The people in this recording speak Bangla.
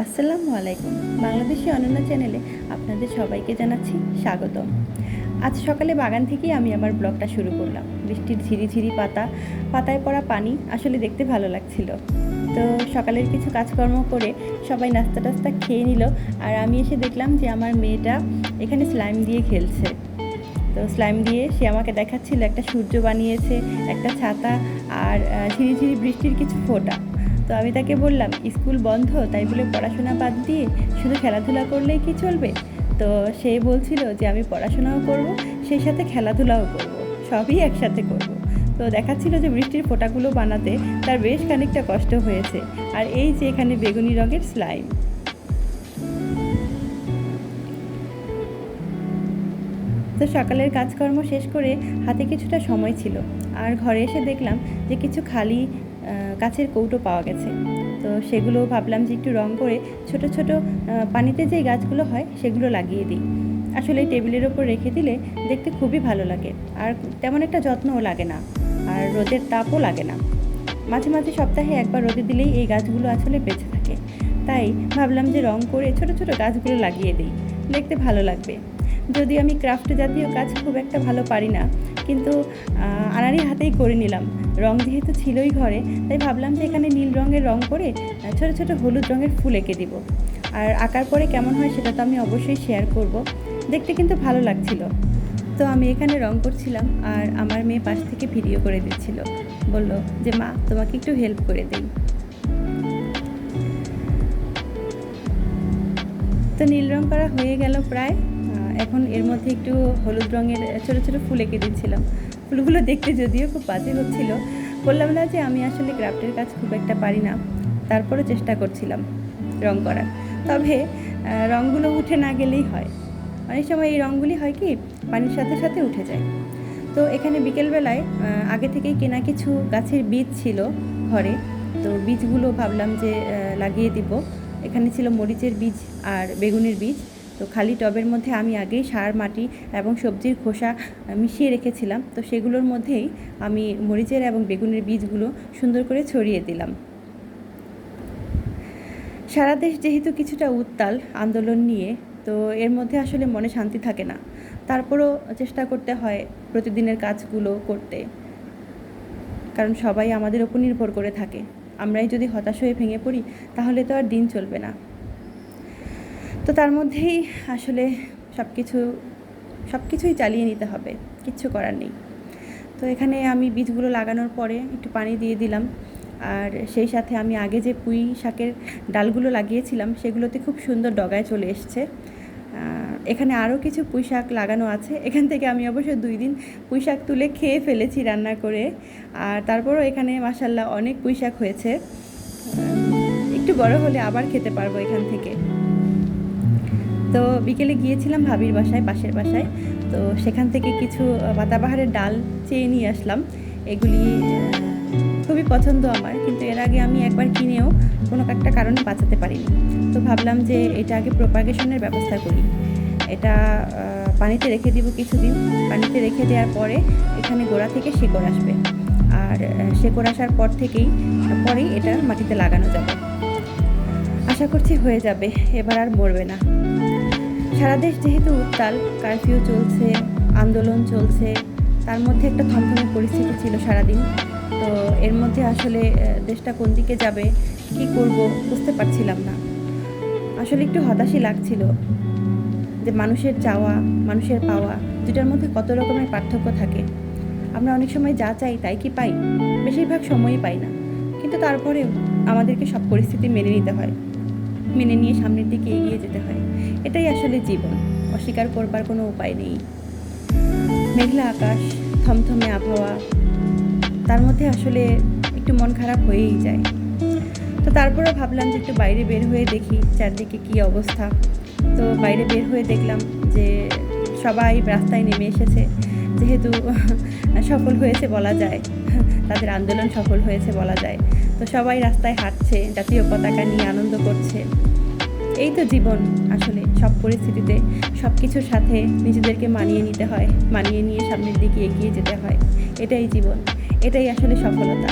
আসসালামু আলাইকুম। বাংলাদেশি অনন্যা চ্যানেলে আপনাদের সবাইকে জানাচ্ছি স্বাগতম। আজ সকালে বাগান থেকেই আমি আমার ব্লগটা শুরু করলাম। বৃষ্টির ঝিরিঝিরি পাতায় পড়া পানি আসলে দেখতে ভালো লাগছিল। তো সকালের কিছু কাজকর্ম করে সবাই নাস্তা টাস্তা খেয়ে নিল, আর আমি এসে দেখলাম যে আমার মেয়েটা এখানে স্লাইম দিয়ে খেলছে। তো স্লাইম দিয়ে সে আমাকে দেখাচ্ছিল একটা সূর্য বানিয়েছে, একটা ছাতা, আর ঝিরিঝিরি বৃষ্টির কিছু ফোঁটা। তো আমি তাকে বললাম, স্কুল বন্ধ, তাই বলে পড়াশোনা বাদ দিয়ে শুধু খেলাধুলা করলেই কি চলবে? তো সে বলছিল যে আমি পড়াশোনাও করব, সেই সাথে খেলাধুলাও করব, সবই একসাথে করব। তো দেখাচ্ছিল যে বৃষ্টির ফোঁটাগুলো বানাতে তার বেশ খানিকটা কষ্ট হয়েছে। আর এই যে এখানে বেগুনি রঙের স্লাইম। তো সকালের কাজকর্ম শেষ করে হাতে কিছুটা সময় ছিল, আর ঘরে এসে দেখলাম যে কিছু খালি কাচের কৌটো পাওয়া গেছে। তো সেগুলো ভাবলাম যে একটু রং করে ছোট ছোট পানিতে যেই গাছগুলো হয় সেগুলো লাগিয়ে দিই। আসলে টেবিলের ওপর রেখে দিলে দেখতে খুবই ভালো লাগে, আর তেমন একটা যত্নও লাগে না, আর রোদের তাপও লাগে না। মাঝে মাঝে সপ্তাহে একবার রোদে দিলেই এই গাছগুলো আসলে বেঁচে থাকে। তাই ভাবলাম যে রং করে ছোট ছোট গাছগুলো লাগিয়ে দিই, দেখতে ভালো লাগবে। যদি আমি ক্রাফট জাতীয় কাজ খুব একটা ভালো পারি না, কিন্তু আনাড়ি হাতেই করে নিলাম। রং যেহেতু ছিলই ঘরে, তাই ভাবলাম যে এখানে নীল রঙের রং করে ছোট ছোট হলুদ রঙের ফুল এঁকে দিব। আর আঁকার পরে কেমন হয় সেটা তো আমি অবশ্যই শেয়ার করব। দেখতে কিন্তু ভালো লাগছিল। তো আমি এখানে রং করছিলাম, আর আমার মেয়ে পাশ থেকে ভিডিও করে দিচ্ছিল। বলল যে মা, তোমাকে একটু হেল্প করে দিই। তো নীল রং করা হয়ে গেল প্রায়। এখন এর মধ্যে একটু হলুদ রঙের ছোটো ছোটো ফুল এঁকে দিচ্ছিলাম। ফুলগুলো দেখতে যদিও খুব বাজে হচ্ছিল। বললাম না যে আমি আসলে ক্রাফটের কাজ খুব একটা পারি না, তারপরে চেষ্টা করছিলাম রং করার। তবে রঙগুলো উঠে না গেলেই হয়। অনেক সময় এই রঙগুলি হয় কি, পানির সাথে সাথে উঠে যায়। তো এখানে বিকেলবেলায় আগে থেকেই কেনা কিছু গাছের বীজ ছিল ঘরে। তো বীজগুলো ভাবলাম যে লাগিয়ে দিব। এখানে ছিল মরিচের বীজ আর বেগুনের বীজ। তো খালি টবের মধ্যে আমি আগেই সার, মাটি এবং সবজির খোসা মিশিয়ে রেখেছিলাম। তো সেগুলোর মধ্যেই আমি মরিচের এবং বেগুনের বীজগুলো সুন্দর করে ছড়িয়ে দিলাম। সারা দেশ যেহেতু কিছুটা উত্তাল আন্দোলন নিয়ে, তো এর মধ্যে আসলে মনে শান্তি থাকে না। তারপরও চেষ্টা করতে হয় প্রতিদিনের কাজগুলো করতে, কারণ সবাই আমাদের ওপর নির্ভর করে থাকে। আমরাই যদি হতাশ হয়ে ভেঙে পড়ি, তাহলে তো আর দিন চলবে না। তো তার মধ্যেই আসলে সব কিছুই চালিয়ে নিতে হবে, কিচ্ছু করার নেই। তো এখানে আমি বীজগুলো লাগানোর পরে একটু পানি দিয়ে দিলাম, আর সেই সাথে আমি আগে যে পুঁই শাকের ডালগুলো লাগিয়েছিলাম সেগুলোতে খুব সুন্দর ডগায় চলে এসছে। এখানে আরও কিছু পুঁই শাক লাগানো আছে। এখান থেকে আমি অবশ্য 2 দিন পুঁই শাক তুলে খেয়ে ফেলেছি রান্না করে। আর তারপরও এখানে মাশাআল্লাহ অনেক পুঁই শাক হয়েছে। একটু বড় হলে আবার খেতে পারবো এখান থেকে। তো বিকেলে গিয়েছিলাম ভাবির বাসায়, পাশের বাসায়। তো সেখান থেকে কিছু পাতাবাহারের ডাল চেয়ে নিয়ে আসলাম। এগুলি খুবই পছন্দ আমার, কিন্তু এর আগে আমি একবার কিনেও কোনো একটা কারণে বাঁচাতে পারিনি। তো ভাবলাম যে এটা আগে প্রপাগেশনের ব্যবস্থা করি। এটা পানিতে রেখে দিব কিছুদিন। পানিতে রেখে দেওয়ার পরে এখানে গোড়া থেকে শিকড় আসবে, আর শিকড় আসার পরেই এটা মাটিতে লাগানো যাবে। আশা করছি হয়ে যাবে, এবার আর মরবে না। সারা দেশ যেহেতু উত্তাল, কারফিউ চলছে, আন্দোলন চলছে, তার মধ্যে একটা থমথমে পরিস্থিতি ছিল সারাদিন। তো এর মধ্যে আসলে দেশটা কোন দিকে যাবে, কি করব বুঝতে পারছিলাম না। আসলে একটু হতাশই লাগছিল যে মানুষের চাওয়া, মানুষের পাওয়া, দুটার মধ্যে কত রকমের পার্থক্য থাকে। আমরা অনেক সময় যা চাই তাই কি পাই? বেশিরভাগ সময়ই পাই না। কিন্তু তারপরেও আমাদেরকে সব পরিস্থিতি মেনে নিতে হয়, মেনে নিয়ে সামনের দিকে এগিয়ে যেতে হয়। এটাই আসলে জীবন, অস্বীকার করবার কোনো উপায় নেই। মেঘলা আকাশ, থমথমে আবহাওয়া, তার মধ্যে আসলে একটু মন খারাপ হয়েই যায়। তো তারপরেও ভাবলাম যে একটু বাইরে বের হয়ে দেখি চারদিকে কী অবস্থা। তো বাইরে বের হয়ে দেখলাম যে সবাই রাস্তায় নেমে এসেছে। যেহেতু সফল হয়েছে বলা যায়, তাদের আন্দোলন সফল হয়েছে বলা যায়। তো সবাই রাস্তায় হাঁটছে, জাতীয় পতাকা নিয়ে আনন্দ করছে। এই তো জীবন। আসলে সব পরিস্থিতিতে সব কিছুর সাথে নিজেদেরকে মানিয়ে নিতে হয়, মানিয়ে নিয়ে সামনের দিকে এগিয়ে যেতে হয়। এটাই জীবন, এটাই আসলে সফলতা।